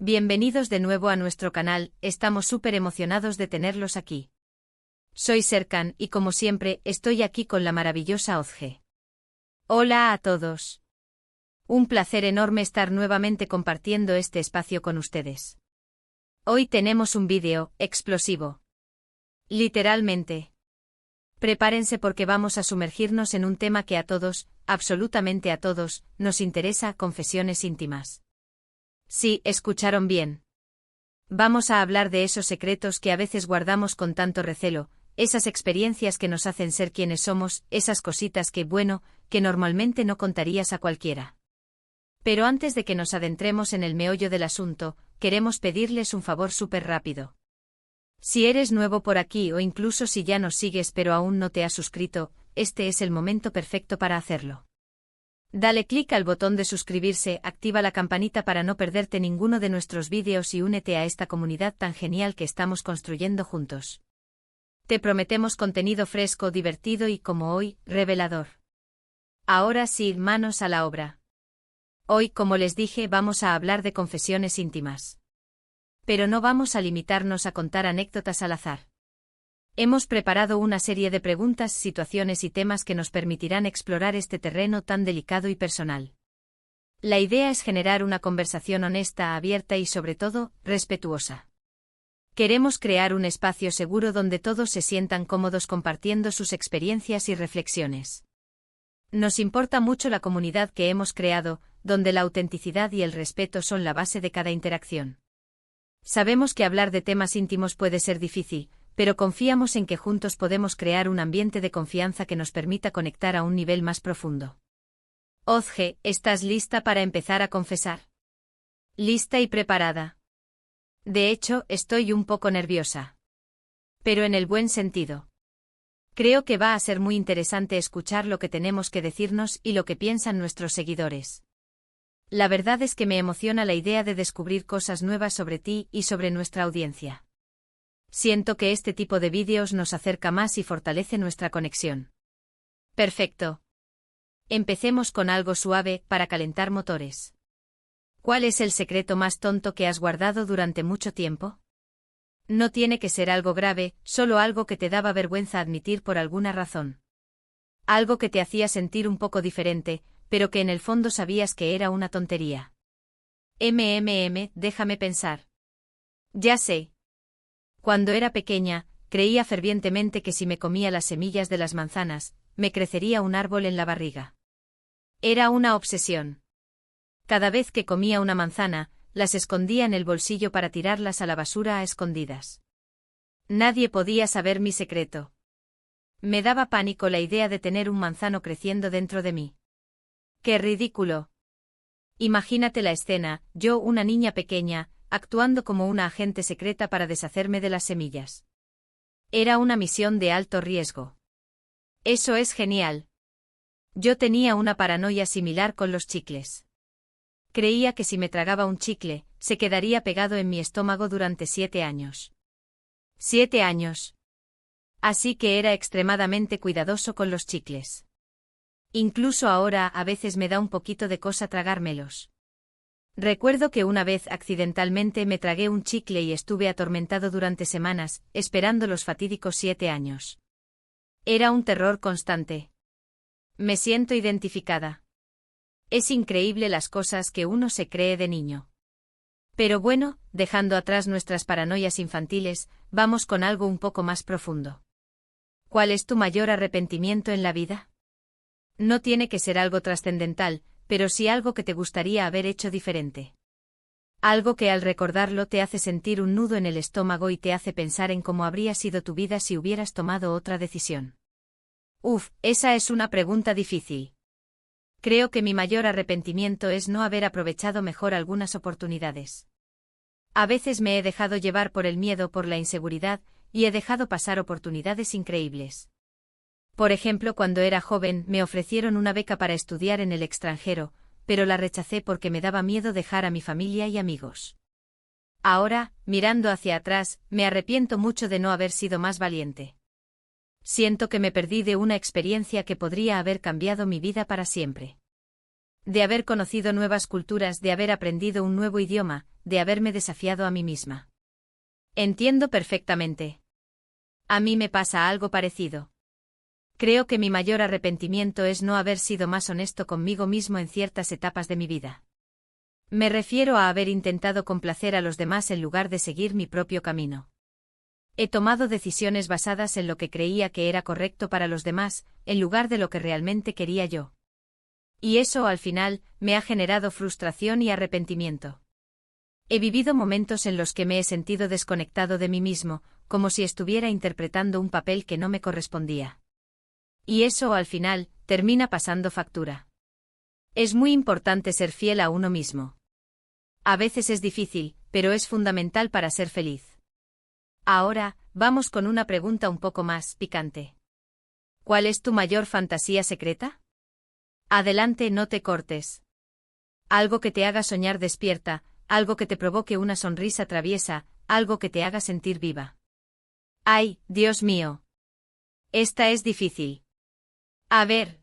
Bienvenidos de nuevo a nuestro canal, estamos súper emocionados de tenerlos aquí. Soy Serkan y como siempre estoy aquí con la maravillosa Ozge. Hola a todos. Un placer enorme estar nuevamente compartiendo este espacio con ustedes. Hoy tenemos un vídeo explosivo. Literalmente. Prepárense porque vamos a sumergirnos en un tema que a todos, absolutamente a todos, nos interesa: confesiones íntimas. Sí, escucharon bien. Vamos a hablar de esos secretos que a veces guardamos con tanto recelo, esas experiencias que nos hacen ser quienes somos, esas cositas que, bueno, que normalmente no contarías a cualquiera. Pero antes de que nos adentremos en el meollo del asunto, queremos pedirles un favor súper rápido. Si eres nuevo por aquí o incluso si ya nos sigues pero aún no te has suscrito, este es el momento perfecto para hacerlo. Dale clic al botón de suscribirse, activa la campanita para no perderte ninguno de nuestros vídeos y únete a esta comunidad tan genial que estamos construyendo juntos. Te prometemos contenido fresco, divertido y, como hoy, revelador. Ahora sí, manos a la obra. Hoy, como les dije, vamos a hablar de confesiones íntimas. Pero no vamos a limitarnos a contar anécdotas al azar. Hemos preparado una serie de preguntas, situaciones y temas que nos permitirán explorar este terreno tan delicado y personal. La idea es generar una conversación honesta, abierta y sobre todo, respetuosa. Queremos crear un espacio seguro donde todos se sientan cómodos compartiendo sus experiencias y reflexiones. Nos importa mucho la comunidad que hemos creado, donde la autenticidad y el respeto son la base de cada interacción. Sabemos que hablar de temas íntimos puede ser difícil, pero confiamos en que juntos podemos crear un ambiente de confianza que nos permita conectar a un nivel más profundo. Ozge, ¿estás lista para empezar a confesar? Lista y preparada. De hecho, estoy un poco nerviosa. Pero en el buen sentido. Creo que va a ser muy interesante escuchar lo que tenemos que decirnos y lo que piensan nuestros seguidores. La verdad es que me emociona la idea de descubrir cosas nuevas sobre ti y sobre nuestra audiencia. Siento que este tipo de vídeos nos acerca más y fortalece nuestra conexión. Perfecto. Empecemos con algo suave, para calentar motores. ¿Cuál es el secreto más tonto que has guardado durante mucho tiempo? No tiene que ser algo grave, solo algo que te daba vergüenza admitir por alguna razón. Algo que te hacía sentir un poco diferente, pero que en el fondo sabías que era una tontería. Déjame pensar. Ya sé. Cuando era pequeña, creía fervientemente que si me comía las semillas de las manzanas, me crecería un árbol en la barriga. Era una obsesión. Cada vez que comía una manzana, las escondía en el bolsillo para tirarlas a la basura a escondidas. Nadie podía saber mi secreto. Me daba pánico la idea de tener un manzano creciendo dentro de mí. ¡Qué ridículo! Imagínate la escena, yo, una niña pequeña, actuando como una agente secreta para deshacerme de las semillas. Era una misión de alto riesgo. Eso es genial. Yo tenía una paranoia similar con los chicles. Creía que si me tragaba un chicle, se quedaría pegado en mi estómago durante 7 años. 7 años. Así que era extremadamente cuidadoso con los chicles. Incluso ahora a veces me da un poquito de cosa tragármelos. Recuerdo que una vez accidentalmente me tragué un chicle y estuve atormentado durante semanas, esperando los fatídicos 7 años. Era un terror constante. Me siento identificada. Es increíble las cosas que uno se cree de niño. Pero bueno, dejando atrás nuestras paranoias infantiles, vamos con algo un poco más profundo. ¿Cuál es tu mayor arrepentimiento en la vida? No tiene que ser algo trascendental, pero sí algo que te gustaría haber hecho diferente. Algo que al recordarlo te hace sentir un nudo en el estómago y te hace pensar en cómo habría sido tu vida si hubieras tomado otra decisión. Esa es una pregunta difícil. Creo que mi mayor arrepentimiento es no haber aprovechado mejor algunas oportunidades. A veces me he dejado llevar por el miedo, por la inseguridad, y he dejado pasar oportunidades increíbles. Por ejemplo, cuando era joven me ofrecieron una beca para estudiar en el extranjero, pero la rechacé porque me daba miedo dejar a mi familia y amigos. Ahora, mirando hacia atrás, me arrepiento mucho de no haber sido más valiente. Siento que me perdí de una experiencia que podría haber cambiado mi vida para siempre. De haber conocido nuevas culturas, de haber aprendido un nuevo idioma, de haberme desafiado a mí misma. Entiendo perfectamente. A mí me pasa algo parecido. Creo que mi mayor arrepentimiento es no haber sido más honesto conmigo mismo en ciertas etapas de mi vida. Me refiero a haber intentado complacer a los demás en lugar de seguir mi propio camino. He tomado decisiones basadas en lo que creía que era correcto para los demás, en lugar de lo que realmente quería yo. Y eso, al final, me ha generado frustración y arrepentimiento. He vivido momentos en los que me he sentido desconectado de mí mismo, como si estuviera interpretando un papel que no me correspondía. Y eso, al final, termina pasando factura. Es muy importante ser fiel a uno mismo. A veces es difícil, pero es fundamental para ser feliz. Ahora, vamos con una pregunta un poco más picante. ¿Cuál es tu mayor fantasía secreta? Adelante, no te cortes. Algo que te haga soñar despierta, algo que te provoque una sonrisa traviesa, algo que te haga sentir viva. ¡Ay, Dios mío! Esta es difícil. A ver.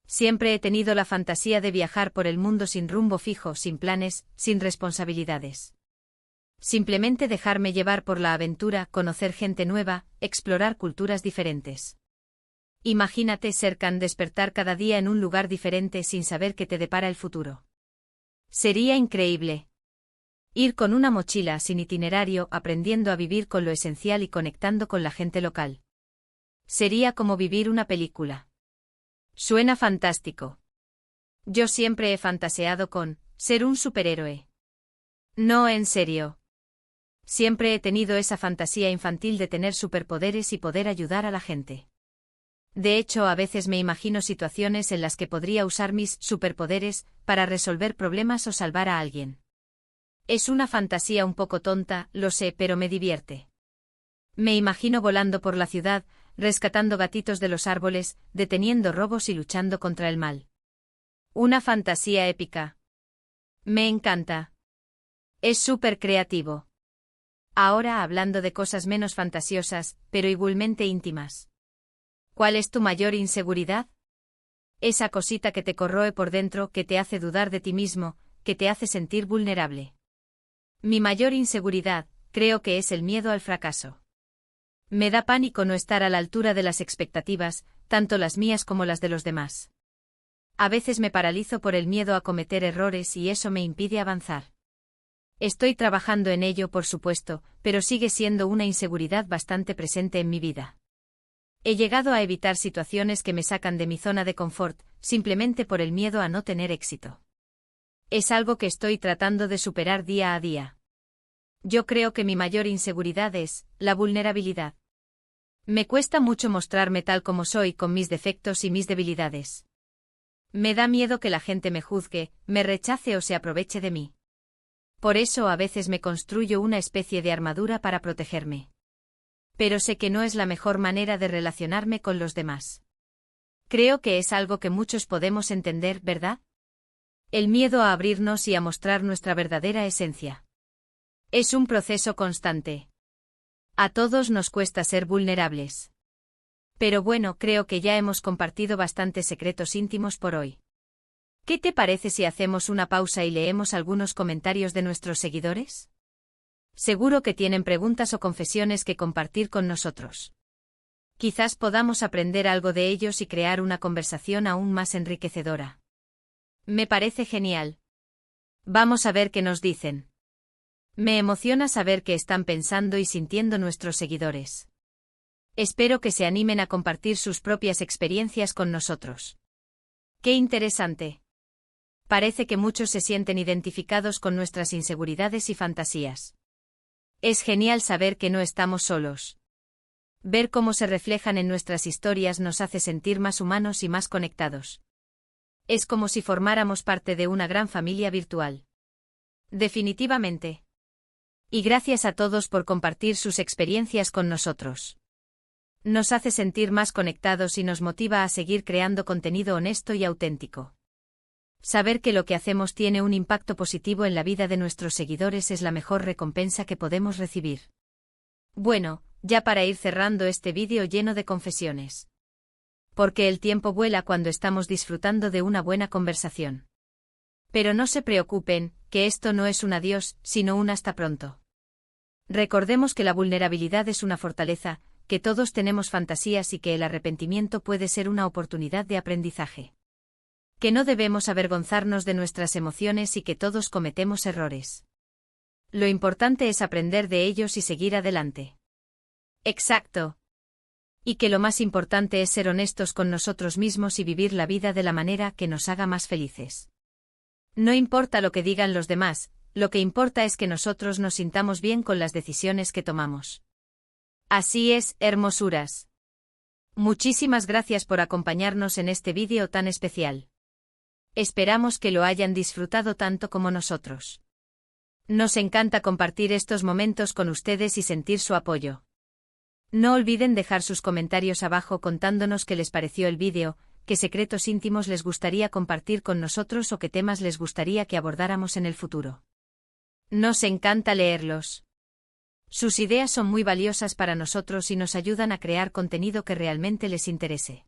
Siempre he tenido la fantasía de viajar por el mundo sin rumbo fijo, sin planes, sin responsabilidades. Simplemente dejarme llevar por la aventura, conocer gente nueva, explorar culturas diferentes. Imagínate, Serkan, despertar cada día en un lugar diferente sin saber qué te depara el futuro. Sería increíble. Ir con una mochila sin itinerario, aprendiendo a vivir con lo esencial y conectando con la gente local. Sería como vivir una película. Suena fantástico. Yo siempre he fantaseado con ser un superhéroe. No, en serio. Siempre he tenido esa fantasía infantil de tener superpoderes y poder ayudar a la gente. De hecho, a veces me imagino situaciones en las que podría usar mis superpoderes para resolver problemas o salvar a alguien. Es una fantasía un poco tonta, lo sé, pero me divierte. Me imagino volando por la ciudad, rescatando gatitos de los árboles, deteniendo robos y luchando contra el mal. Una fantasía épica. Me encanta. Es súper creativo. Ahora, hablando de cosas menos fantasiosas, pero igualmente íntimas. ¿Cuál es tu mayor inseguridad? Esa cosita que te corroe por dentro, que te hace dudar de ti mismo, que te hace sentir vulnerable. Mi mayor inseguridad, creo que es el miedo al fracaso. Me da pánico no estar a la altura de las expectativas, tanto las mías como las de los demás. A veces me paralizo por el miedo a cometer errores y eso me impide avanzar. Estoy trabajando en ello, por supuesto, pero sigue siendo una inseguridad bastante presente en mi vida. He llegado a evitar situaciones que me sacan de mi zona de confort, simplemente por el miedo a no tener éxito. Es algo que estoy tratando de superar día a día. Yo creo que mi mayor inseguridad es la vulnerabilidad. Me cuesta mucho mostrarme tal como soy, con mis defectos y mis debilidades. Me da miedo que la gente me juzgue, me rechace o se aproveche de mí. Por eso a veces me construyo una especie de armadura para protegerme. Pero sé que no es la mejor manera de relacionarme con los demás. Creo que es algo que muchos podemos entender, ¿verdad? El miedo a abrirnos y a mostrar nuestra verdadera esencia. Es un proceso constante. A todos nos cuesta ser vulnerables. Pero bueno, creo que ya hemos compartido bastantes secretos íntimos por hoy. ¿Qué te parece si hacemos una pausa y leemos algunos comentarios de nuestros seguidores? Seguro que tienen preguntas o confesiones que compartir con nosotros. Quizás podamos aprender algo de ellos y crear una conversación aún más enriquecedora. Me parece genial. Vamos a ver qué nos dicen. Me emociona saber qué están pensando y sintiendo nuestros seguidores. Espero que se animen a compartir sus propias experiencias con nosotros. ¡Qué interesante! Parece que muchos se sienten identificados con nuestras inseguridades y fantasías. Es genial saber que no estamos solos. Ver cómo se reflejan en nuestras historias nos hace sentir más humanos y más conectados. Es como si formáramos parte de una gran familia virtual. Definitivamente. Y gracias a todos por compartir sus experiencias con nosotros. Nos hace sentir más conectados y nos motiva a seguir creando contenido honesto y auténtico. Saber que lo que hacemos tiene un impacto positivo en la vida de nuestros seguidores es la mejor recompensa que podemos recibir. Bueno, ya para ir cerrando este vídeo lleno de confesiones. Porque el tiempo vuela cuando estamos disfrutando de una buena conversación. Pero no se preocupen, que esto no es un adiós, sino un hasta pronto. Recordemos que la vulnerabilidad es una fortaleza, que todos tenemos fantasías y que el arrepentimiento puede ser una oportunidad de aprendizaje. Que no debemos avergonzarnos de nuestras emociones y que todos cometemos errores. Lo importante es aprender de ellos y seguir adelante. Exacto. Y que lo más importante es ser honestos con nosotros mismos y vivir la vida de la manera que nos haga más felices. No importa lo que digan los demás, lo que importa es que nosotros nos sintamos bien con las decisiones que tomamos. Así es, hermosuras. Muchísimas gracias por acompañarnos en este vídeo tan especial. Esperamos que lo hayan disfrutado tanto como nosotros. Nos encanta compartir estos momentos con ustedes y sentir su apoyo. No olviden dejar sus comentarios abajo contándonos qué les pareció el vídeo, qué secretos íntimos les gustaría compartir con nosotros o qué temas les gustaría que abordáramos en el futuro. Nos encanta leerlos. Sus ideas son muy valiosas para nosotros y nos ayudan a crear contenido que realmente les interese.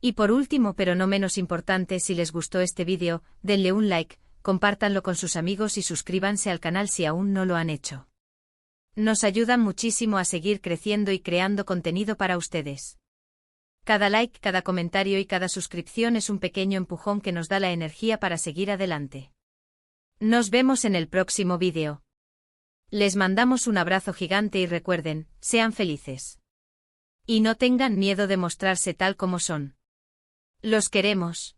Y por último, pero no menos importante, si les gustó este vídeo, denle un like, compártanlo con sus amigos y suscríbanse al canal si aún no lo han hecho. Nos ayudan muchísimo a seguir creciendo y creando contenido para ustedes. Cada like, cada comentario y cada suscripción es un pequeño empujón que nos da la energía para seguir adelante. Nos vemos en el próximo vídeo. Les mandamos un abrazo gigante y recuerden, sean felices. Y no tengan miedo de mostrarse tal como son. Los queremos.